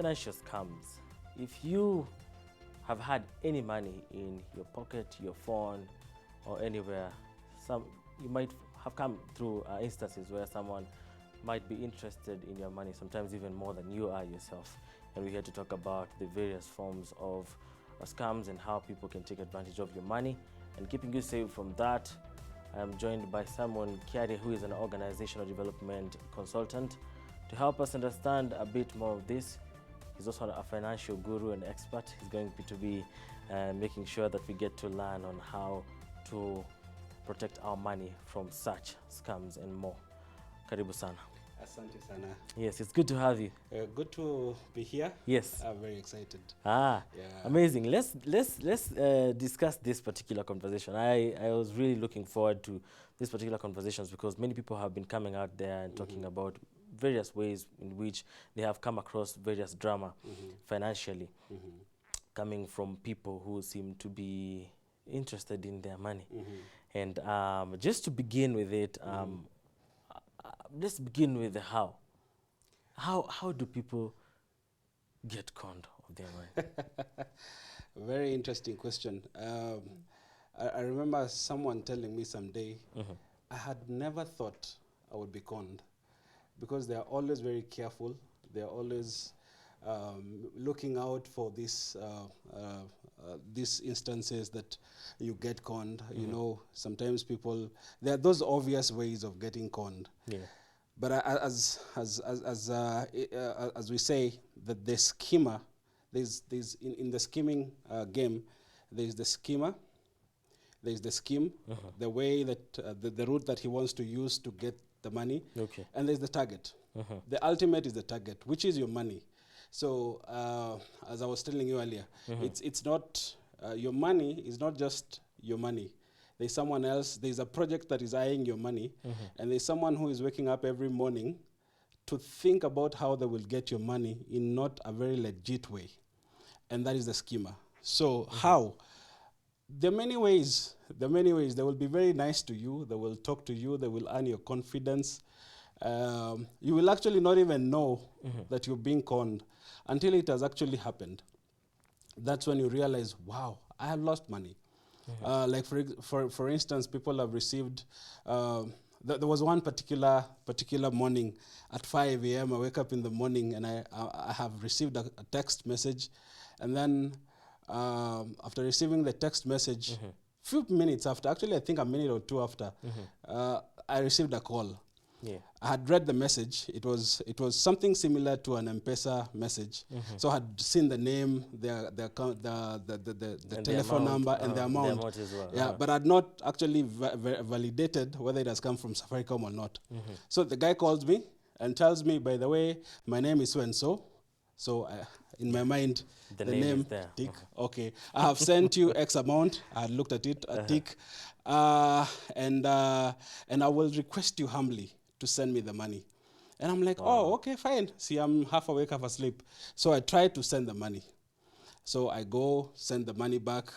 financial scams. If you have had any money in your pocket, your phone, or anywhere, you might have come through instances where someone might be interested in your money, sometimes even more than you are yourself. And we're here to talk about the various forms of scams and how people can take advantage of your money. And keeping you safe from that, I'm joined by Simon Kiari, who is an organizational development consultant, to help us understand a bit more of this. He's also a financial guru and expert. He's going to be making sure that we get to learn on how to protect our money from such scams and more. Karibu sana. Asante sana. Yes, it's good to have you. Good to be here. Yes. I'm very excited. Yeah. Amazing. Let's discuss this particular conversation. I was really looking forward to these particular conversations because many people have been coming out there and talking about various ways in which they have come across various drama financially, coming from people who seem to be interested in their money. And just to begin with it, let's begin with the how. How do people get conned of their money? Very interesting question. I remember someone telling me someday, I had never thought I would be conned, because they are always very careful. They are always looking out for these instances that you get conned. You know, sometimes people, there are those obvious ways of getting conned. Yeah. But as we say, that the schemer, there's in the scheming game, there's the schemer, there's the scheme, the way that the route that he wants to use to get the money, and there's the target. The ultimate is the target, which is your money. So as I was telling you earlier, it's not your money is not just your money. There's someone else, there's a project that is eyeing your money, and there's someone who is waking up every morning to think about how they will get your money in not a very legit way. And that is the schemer. So how? There are many ways. There are many ways. They will be very nice to you. They will talk to you. They will earn your confidence. You will actually not even know that you're being conned until it has actually happened. That's when you realize, wow, I have lost money. Like for instance, people have received. There was one particular morning at 5 a.m. I wake up in the morning and I have received a text message, and then after receiving the text message, few minutes after, actually I think a minute or two after, I received a call. Yeah. I had read the message. It was something similar to an M-Pesa message. So I had seen the name, the account, the telephone number, and the amount. The amount as well. Yeah, but I had not actually validated whether it has come from Safaricom or not. So the guy calls me and tells me, by the way, my name is so and so. So in my mind, the name is there. tick. Okay, I have sent you X amount. I had looked at it, a tick, and I will request you humbly to send me the money. And I'm like, oh, okay, fine. See, I'm half awake, half asleep. So I tried to send the money. So I go send the money back.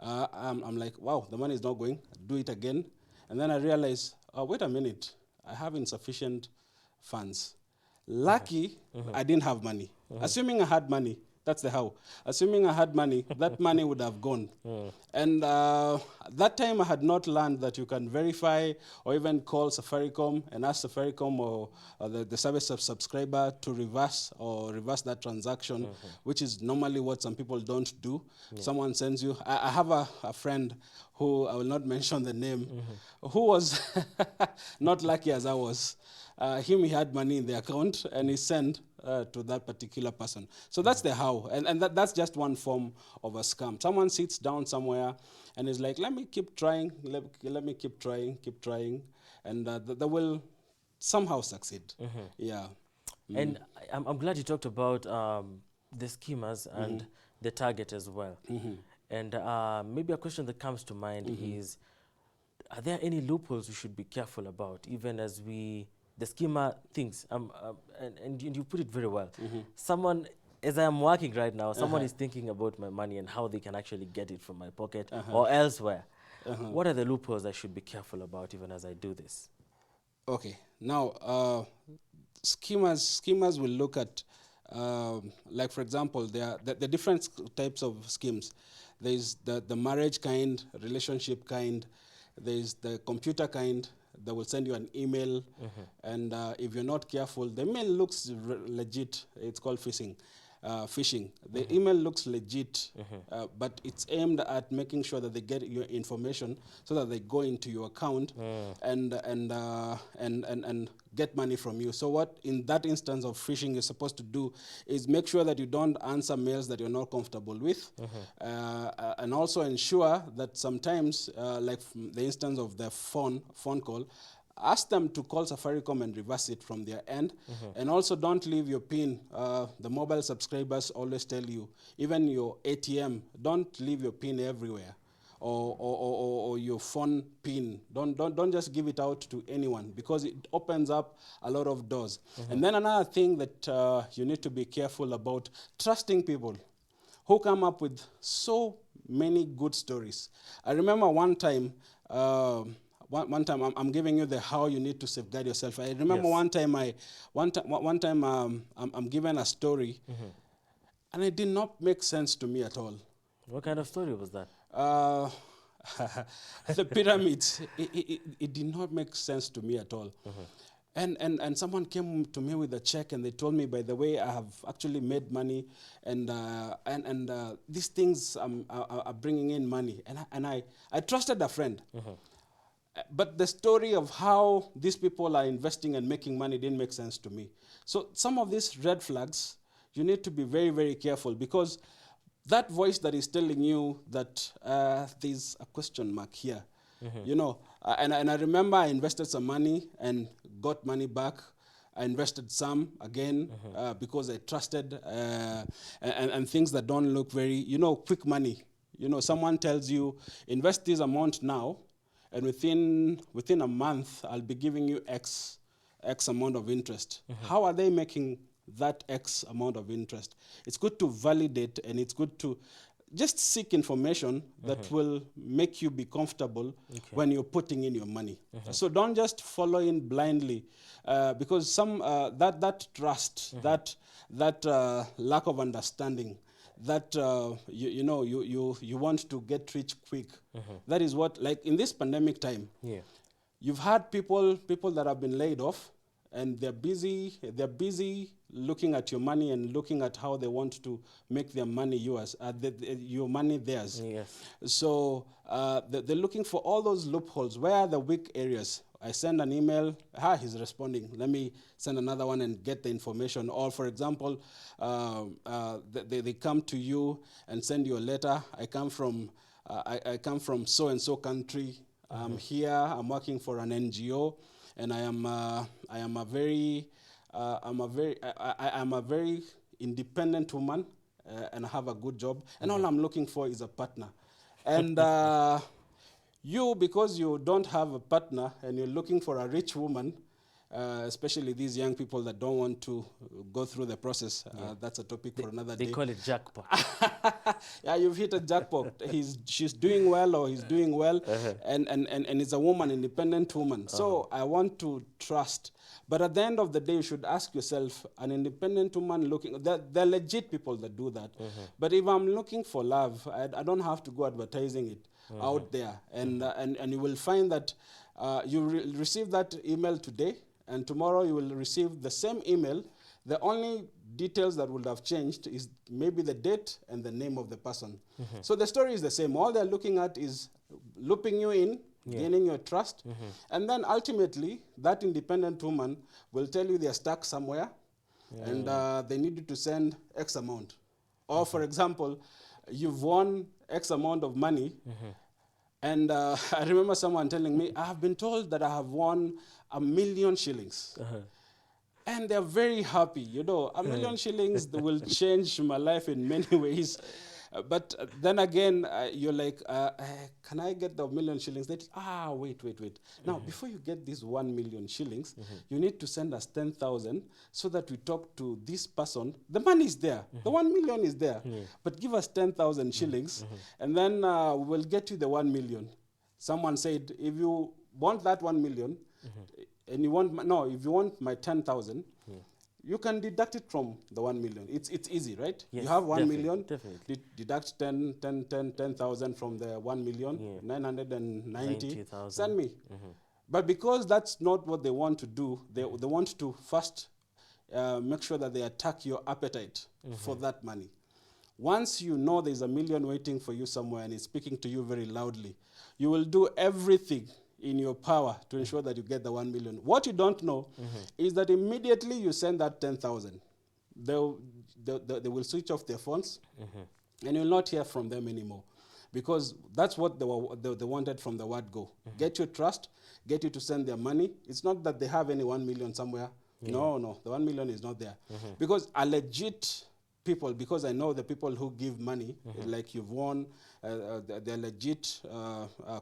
I'm like, wow, the money is not going. Do it again. And then I realize, oh, wait a minute. I have insufficient funds. Lucky, I didn't have money. Assuming I had money, that's the how. Assuming I had money, that money would have gone. And that time I had not learned that you can verify or even call Safaricom and ask Safaricom or the service subscriber to reverse that transaction, which is normally what some people don't do. Someone sends you. I have a friend who, I will not mention the name, who was not lucky as I was. He had money in the account and he sent to that particular person. So that's the how. And that's just one form of a scam. Someone sits down somewhere and is like, let me keep trying, let me keep trying, and they will somehow succeed. Yeah. And I'm glad you talked about the schemers and the target as well. And maybe a question that comes to mind is, are there any loopholes we should be careful about, even as the schemer thinks, and you put it very well. Someone, as I am working right now, someone is thinking about my money and how they can actually get it from my pocket or elsewhere. What are the loopholes I should be careful about even as I do this? Okay, now schemers will look at Like for example, there are the different types of schemes. There's the marriage kind, relationship kind. There's the computer kind that will send you an email, and if you're not careful, the email looks legit. It's called phishing. Phishing. The email looks legit, but it's aimed at making sure that they get your information so that they go into your account and get money from you. So what in that instance of phishing you're supposed to do is make sure that you don't answer mails that you're not comfortable with, and also ensure that sometimes, like the instance of the phone call, ask them to call Safaricom and reverse it from their end. And also don't leave your PIN. The mobile subscribers always tell you, even your ATM, don't leave your PIN everywhere. Or your phone PIN. Don't just give it out to anyone, because it opens up a lot of doors. And then another thing that you need to be careful about, trusting people who come up with so many good stories. I remember one time, one time I'm giving you the how you need to safeguard yourself. I remember one time I'm given a story, and it did not make sense to me at all. What kind of story was that? The pyramids. It did not make sense to me at all. And someone came to me with a check, and they told me, by the way, I have actually made money, and these things are bringing in money. And I trusted a friend. But the story of how these people are investing and making money didn't make sense to me. So some of these red flags, you need to be very, very careful, because that voice that is telling you that there's a question mark here, you know, and I remember I invested some money and got money back. I invested some again because I trusted, and things that don't look very, you know, quick money. You know, someone tells you, invest this amount now, and within a month, I'll be giving you X amount of interest. How are they making that X amount of interest? It's good to validate, and it's good to just seek information that will make you be comfortable when you're putting in your money. So don't just follow in blindly, because some that trust, that lack of understanding, that you want to get rich quick. That is what, like in this pandemic time, you've had people that have been laid off, and they're busy looking at your money and looking at how they want to make their money yours, your money theirs. Yes. So they're looking for all those loopholes. Where are the weak areas? I send an email, he's responding. Let me send another one and get the information. Or for example, they come to you and send you a letter. I come from so and so country. I'm here. I'm working for an NGO, and I'm a very independent woman, and I have a good job. And all I'm looking for is a partner. And you, because you don't have a partner and you're looking for a rich woman, especially these young people that don't want to go through the process, that's a topic for another day. They call it jackpot. Yeah, you've hit a jackpot. She's doing well, or he's doing well, and it's a woman, independent woman. So I want to trust. But at the end of the day, you should ask yourself, an independent woman looking, they're legit people that do that. But if I'm looking for love, I don't have to go advertising it out there. And you will find that you receive that email today, and tomorrow you will receive the same email. The only details that would have changed is maybe the date and the name of the person. So the story is the same. All they're looking at is looping you in, gaining your trust, and then ultimately that independent woman will tell you they're stuck somewhere, and they need you to send X amount. Or for example, you've won X amount of money, and I remember someone telling me, I have been told that I have won 1 million shillings. And they're very happy. You know, 1 million shillings will change my life in many ways. But then again, you're like, can I get the 1 million shillings? They wait. Now, before you get these 1 million shillings, you need to send us 10,000 so that we talk to this person. The money is there. The 1 million is there. But give us 10,000 shillings, and then we will get you the 1 million. Someone said, if you want that 1 million, and if you want my 10,000, you can deduct it from the 1 million. It's easy, right? Yes, You have 1 definitely, million, definitely. deduct 10,000 from the 1 million, Yeah. 990, 90,000. send me. But because that's not what they want to do, they want to first make sure that they attack your appetite for that money. Once you know there's a million waiting for you somewhere and it's speaking to you very loudly, you will do everything in your power to ensure that you get the 1 million. What you don't know is that immediately you send that 10,000, they will switch off their phones and you'll not hear from them anymore. Because that's what they wanted from the word go. Get your trust, get you to send their money. It's not that they have any 1 million somewhere. No, the 1 million is not there. Because a legit people, because I know the people who give money, like you've won, they're legit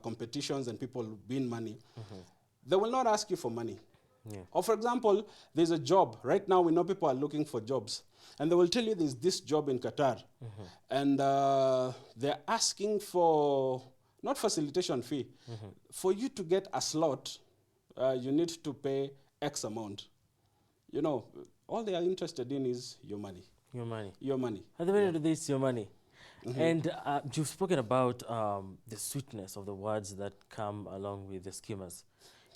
competitions and people win money, they will not ask you for money. Yeah. Or for example, there's a job. Right now we know people are looking for jobs. And they will tell you there's this job in Qatar. And they're asking for, not facilitation fee, for you to get a slot, you need to pay X amount. You know, all they are interested in is your money. Your money. Your money. At the end of this, your money. And you've spoken about the sweetness of the words that come along with the schemers.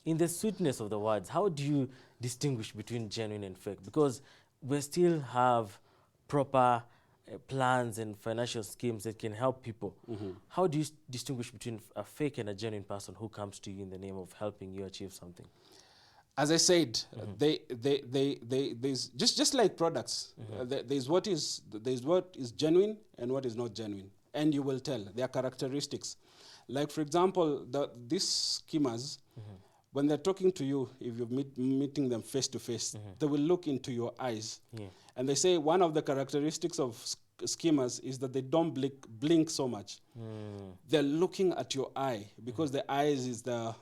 In the sweetness of the words, how do you distinguish between genuine and fake? Because we still have proper plans and financial schemes that can help people. How do you distinguish between a fake and a genuine person who comes to you in the name of helping you achieve something? As I said, there's just like products. There's what is genuine and what is not genuine, and you will tell their characteristics. Like for example, these schemers, when they're talking to you, if you're meeting them face to face, they will look into your eyes, and they say one of the characteristics of schemers is that they don't blink so much. They're looking at your eye because the eyes is the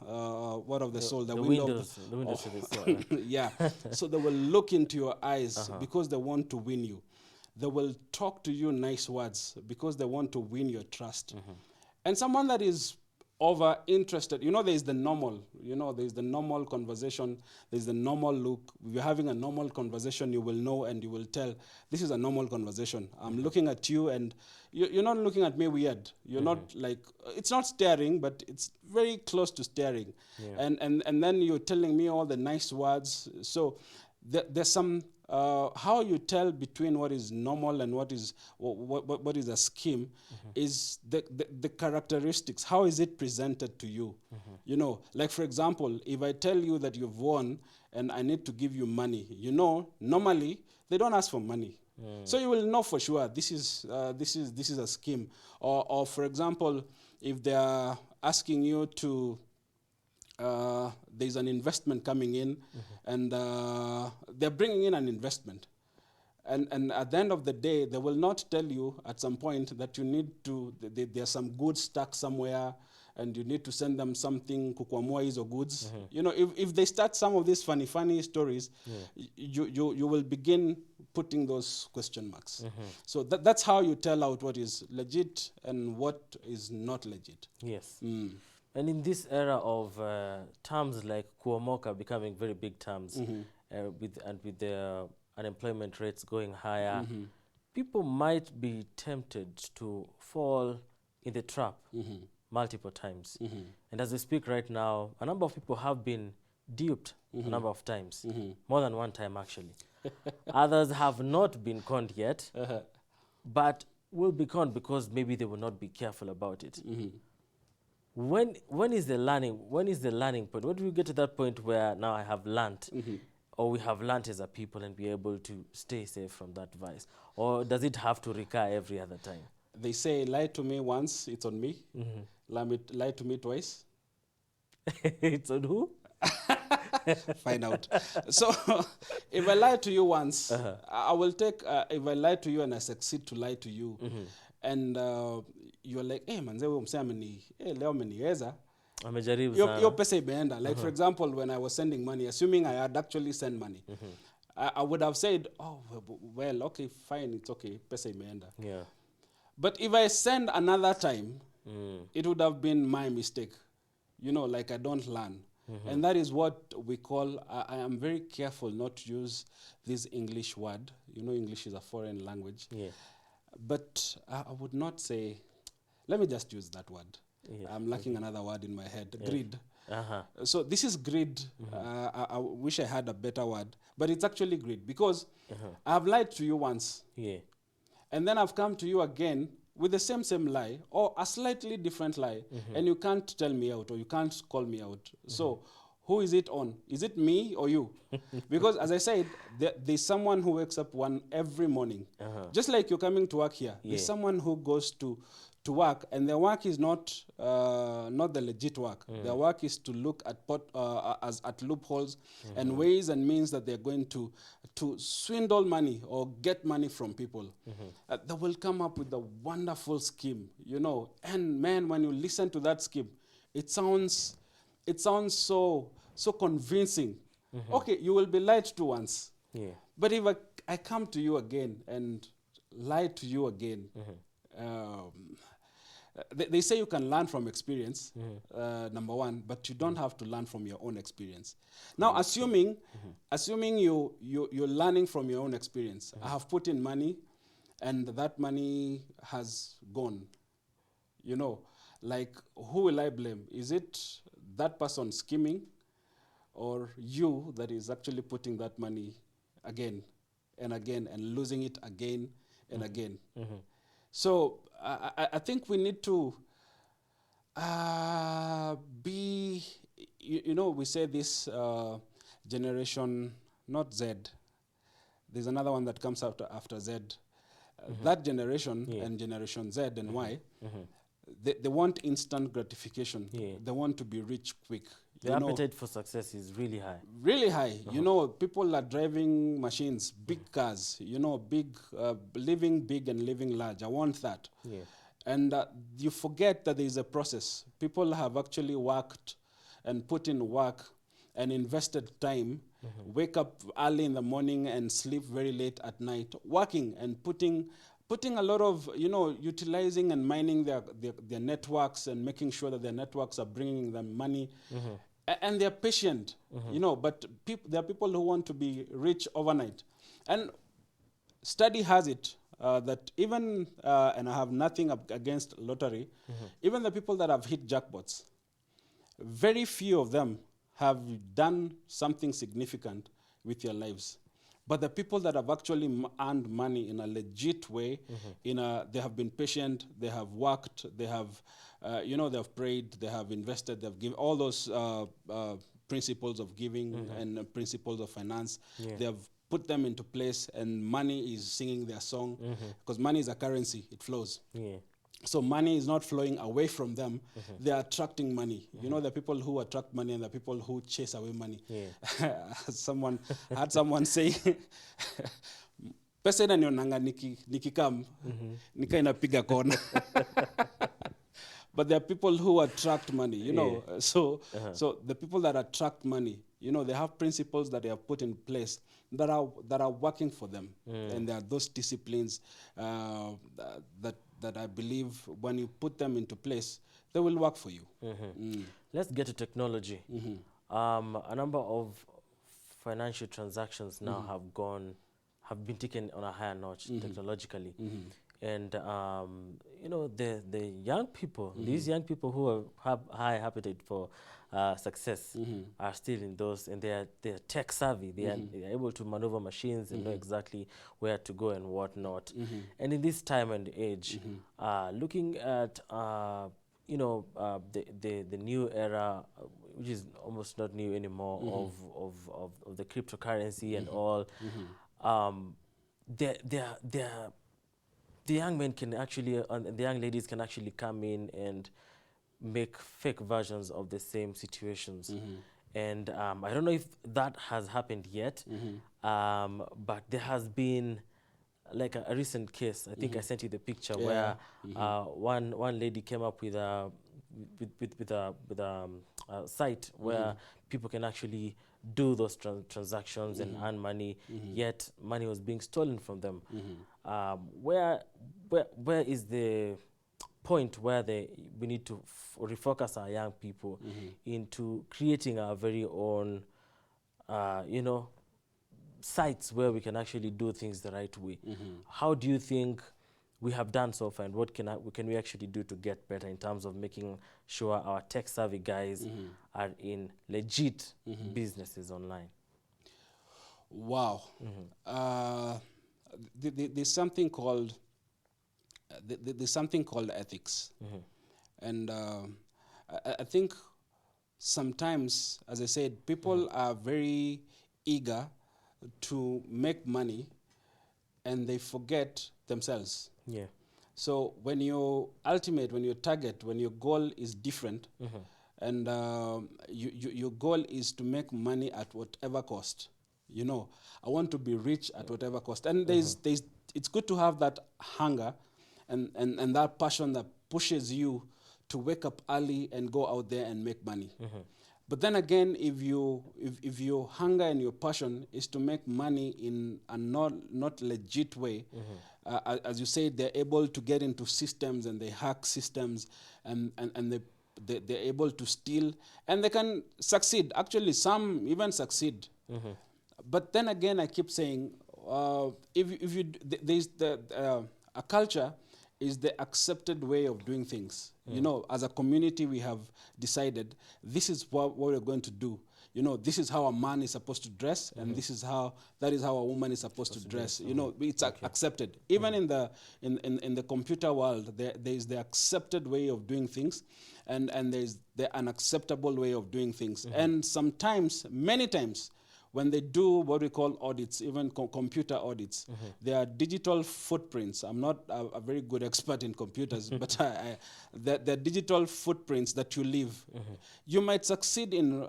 what of the soul, the windows to the soul. yeah. So they will look into your eyes because they want to win you. They will talk to you nice words because they want to win your trust. And someone that is over interested, there's the normal, there's the normal conversation, there's the normal look. If you're having a normal conversation, you will know and you will tell, this is a normal conversation. I'm looking at you and you're not looking at me weird. You're not like, it's not staring, but it's very close to staring. And then you're telling me all the nice words. So there's some, how you tell between what is normal and what is a scheme is the characteristics. How is it presented to you? Like for example, if I tell you that you've won and I need to give you money, normally they don't ask for money. So you will know for sure this is a scheme. Or for example, if they are asking you to there's an investment coming in, and they're bringing in an investment. And at the end of the day, they will not tell you at some point that you need to, there's some goods stuck somewhere, and you need to send them something, kukwamua hizo goods. If they start some of these funny stories, you will begin putting those question marks. So that's how you tell out what is legit and what is not legit. Yes. And in this era of terms like kuomoka becoming very big terms, with the unemployment rates going higher, people might be tempted to fall in the trap multiple times. And as we speak right now, a number of people have been duped a number of times, more than one time actually. Others have not been conned yet, but will be conned because maybe they will not be careful about it. When is the learning point? When do we get to that point where now I have learnt, or we have learnt as a people and be able to stay safe from that vice? Or does it have to recur every other time? They say, lie to me once, it's on me. Lie to me twice. It's on who? Find out. So if I lie to you once, I will take, if I lie to you and I succeed to lie to you, and you're like, hey, manze wewe msema leo ameniweza. Amejaribu sana. Your pesa imeenda. Like for example, when I was sending money, assuming I had actually sent money, I would have said, oh, well, okay, fine, it's okay, pesa imeenda. Yeah. But if I send another time, it would have been my mistake. Like I don't learn. And that is what we call, I am very careful not to use this English word. You know, English is a foreign language. Yeah. But I would not say, let me just use that word. Yeah. I'm lacking another word in my head, Yeah. greed. Uh-huh. So this is greed. I wish I had a better word, but it's actually greed because I've lied to you once, Yeah. and then I've come to you again with the same lie or a slightly different lie, and you can't tell me out or you can't call me out. So who is it on? Is it me or you? Because as I said, there's someone who wakes up one every morning. Just like you're coming to work here, there's Yeah. someone who goes to work, and their work is not the legit work. Their work is to look at at loopholes and ways and means that they're going to swindle money or get money from people. They will come up with a wonderful scheme, you know. And man, when you listen to that scheme, it sounds so convincing. Okay, you will be lied to once, Yeah. but if I come to you again and lie to you again, they say you can learn from experience, number one, but you don't have to learn from your own experience. Now, assuming you're learning from your own experience, I have put in money, and that money has gone. You know, like, who will I blame? Is it that person scheming, or you that is actually putting that money again and again and losing it again and again? So I think we need to be, you know, we say this generation, not Z. There's another one that comes after Z. That generation and Generation Z and Y, they want instant gratification. Yeah. They want to be rich quick. The You know, appetite for success is really high. really high. You know, people are driving machines, big cars, you know, living big and living large. I want that. Yeah. And you forget that there is a process. People have actually worked and put in work and invested time, wake up early in the morning and sleep very late at night, working and putting a lot of, you know, utilizing and mining their networks and making sure that their networks are bringing them money. And they're patient, you know, but there are people who want to be rich overnight. And study has it that even, and I have nothing against lottery, even the people that have hit jackpots, very few of them have done something significant with their lives. But the people that have actually earned money in a legit way, they have been patient, they have worked, they have, you know, they have prayed, they have invested, they have given all those principles of giving and principles of finance. Yeah. They have put them into place, and money is singing their song, because money is a currency, it flows. Yeah. So money is not flowing away from them. They are attracting money. You know, the people who attract money and the people who chase away money. Yeah. I had someone say, pesa inanionanga nikikam, nika inapiga kona. But there are people who attract money, you know. So the people that attract money, you know, they have principles that they have put in place that are working for them. And there are those disciplines that I believe when you put them into place, they will work for you. Let's get to technology. A number of financial transactions now have been taken on a higher notch technologically. And, you know, the young people, these young people who have high appetite for success are still in those, and they're tech savvy. They are able to maneuver machines and know exactly where to go and what not. And in this time and age, looking at, you know, the new era, which is almost not new anymore, of the cryptocurrency and all, the young men can actually, and the young ladies can actually come in and make fake versions of the same situations. And I don't know if that has happened yet, but there has been like a recent case. I think I sent you the picture where one lady came up with a site where people can actually do those transactions and earn money, yet money was being stolen from them. Where is the point where we need to refocus our young people into creating our very own, you know, sites where we can actually do things the right way. How do you think we have done so far, and what can we actually do to get better in terms of making sure our tech-savvy guys are in legit businesses online? Wow. There's something called ethics, and I think sometimes, as I said, people are very eager to make money, and they forget themselves. Yeah. So when your target, when your goal is different, and your goal is to make money at whatever cost, you know, I want to be rich at whatever cost. And it's good to have that hunger and that passion that pushes you to wake up early and go out there and make money. But then again, if your hunger and your passion is to make money in a not legit way, as you say, they're able to get into systems and they hack systems, and they're able to steal, and they can succeed. Actually, some even succeed. But then again, I keep saying, there's a culture is the accepted way of doing things. You know, as a community, we have decided this is what we're going to do. You know, this is how a man is supposed to dress, and that is how a woman is supposed to dress. You know, it's accepted. Even in the computer world, there is the accepted way of doing things, and there's the unacceptable way of doing things. And sometimes, many times, when they do what we call audits, even computer audits, there are digital footprints. I'm not a very good expert in computers, but the digital footprints that you leave. You might succeed in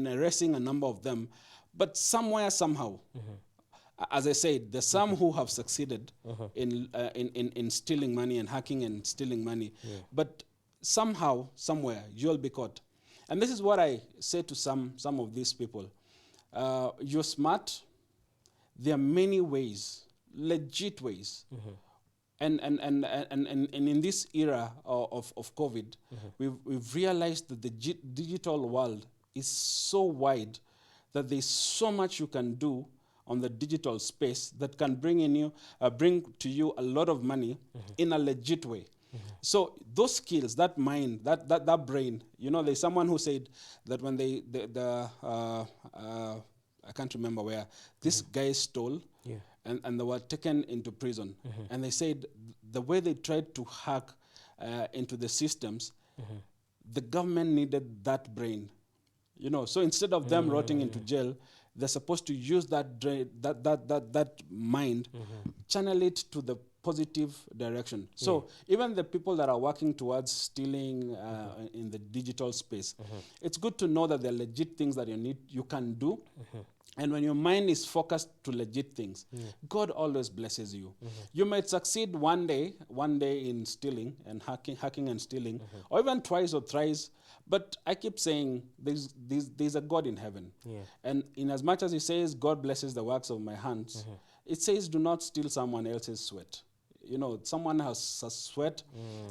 erasing a number of them, but somewhere, somehow, as I said, there's some who have succeeded in stealing money and hacking and stealing money, but somehow, somewhere, you'll be caught. And this is what I say to some of these people. You're smart. There are many ways, legit ways. And in this era of COVID, we've realized that the digital world is so wide that there's so much you can do on the digital space that can bring to you a lot of money in a legit way. So those skills, that mind, that brain, you know, there's someone who said that when I can't remember where, these guys stole and they were taken into prison. And they said the way they tried to hack into the systems, the government needed that brain. You know, so instead of them rotting into jail, they're supposed to use that mind, channel it to the positive direction. So even the people that are working towards stealing in the digital space, it's good to know that there are legit things that you can do. And when your mind is focused to legit things, God always blesses you. You might succeed one day in stealing and hacking and stealing, or even twice or thrice. But I keep saying there's a God in heaven. And in as much as he says, God blesses the works of my hands, it says, do not steal someone else's sweat. You know, someone has sweat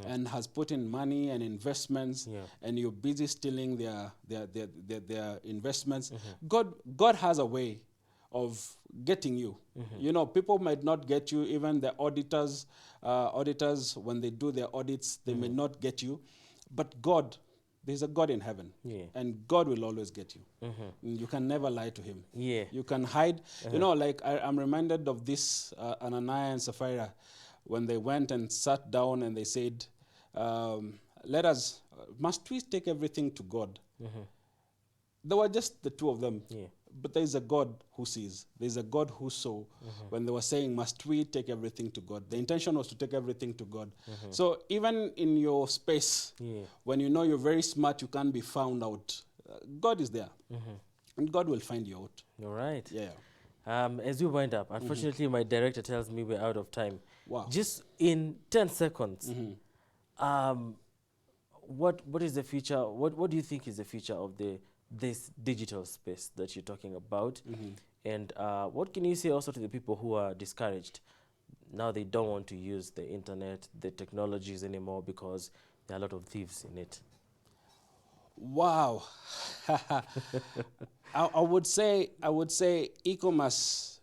and has put in money and investments, and you're busy stealing their investments. God has a way of getting you. You know, people might not get you. Even the auditors, when they do their audits, they may not get you. But God, there's a God in heaven, and God will always get you. You can never lie to him. You can hide. You know, like I'm reminded of this Ananias and Sapphira, when they went and sat down and they said, must we take everything to God? There were just the two of them. But there is a God who sees. There is a God who saw. When they were saying, must we take everything to God? The intention was to take everything to God. So even in your space, when you know you're very smart, you can't be found out, God is there. And God will find you out. All right. Yeah. As we wind up, unfortunately, my director tells me we're out of time. Wow. Just in 10 seconds, what is the future? What do you think is the future of this digital space that you're talking about? And what can you say also to the people who are discouraged now they don't want to use the internet, the technologies anymore because there are a lot of thieves in it. Wow. I would say e-commerce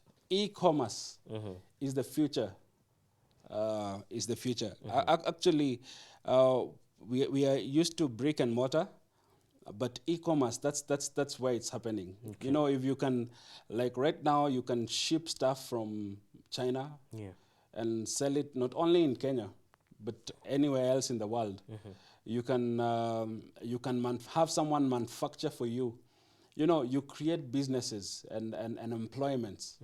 is the future. Is the future. Actually, we are used to brick and mortar, but e-commerce, that's where it's happening. You know, if you can, like right now, you can ship stuff from China Yeah. and sell it not only in Kenya, but anywhere else in the world. You can have someone manufacture for you. You know, you create businesses and employments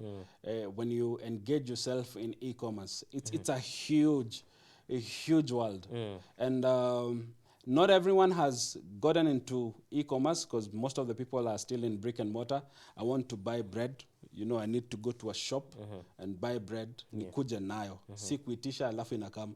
when you engage yourself in e-commerce. It's a huge world, and not everyone has gotten into e-commerce because most of the people are still in brick and mortar. I want to buy bread. You know, I need to go to a shop and buy bread. Nikuje nayo. Si kuitisha alafu inakam.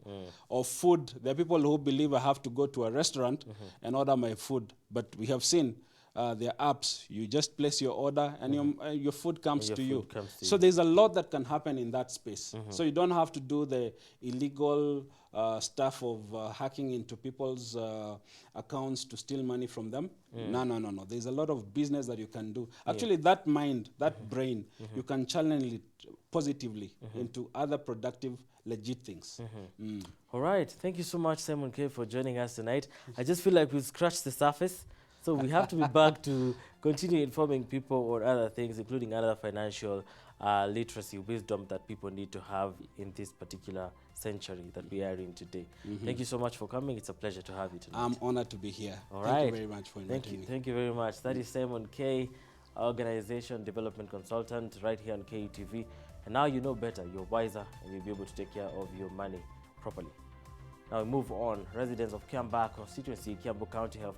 Or food. There are people who believe I have to go to a restaurant and order my food. But we have seen there are apps. You just place your order and your food comes to you. So there's a lot that can happen in that space. So you don't have to do the illegal stuff of hacking into people's accounts to steal money from them. No. There's a lot of business that you can do. Actually, that mind, that brain, you can channel it positively into other productive, legit things. All right. Thank you so much, Simon K, for joining us tonight. I just feel like we've scratched the surface. So we have to be back to continue informing people on other things, including other financial literacy, wisdom that people need to have in this particular century that we are in today. Thank you so much for coming. It's a pleasure to have you tonight. I'm honored to be here. All Thank right. you very much for inviting me. Thank you very much. That is Simon K, Organization Development Consultant, right here on KUTV. And now you know better, you're wiser, and you'll be able to take care of your money properly. Now we move on. Residents of Kiambaa constituency, Kiambu County, have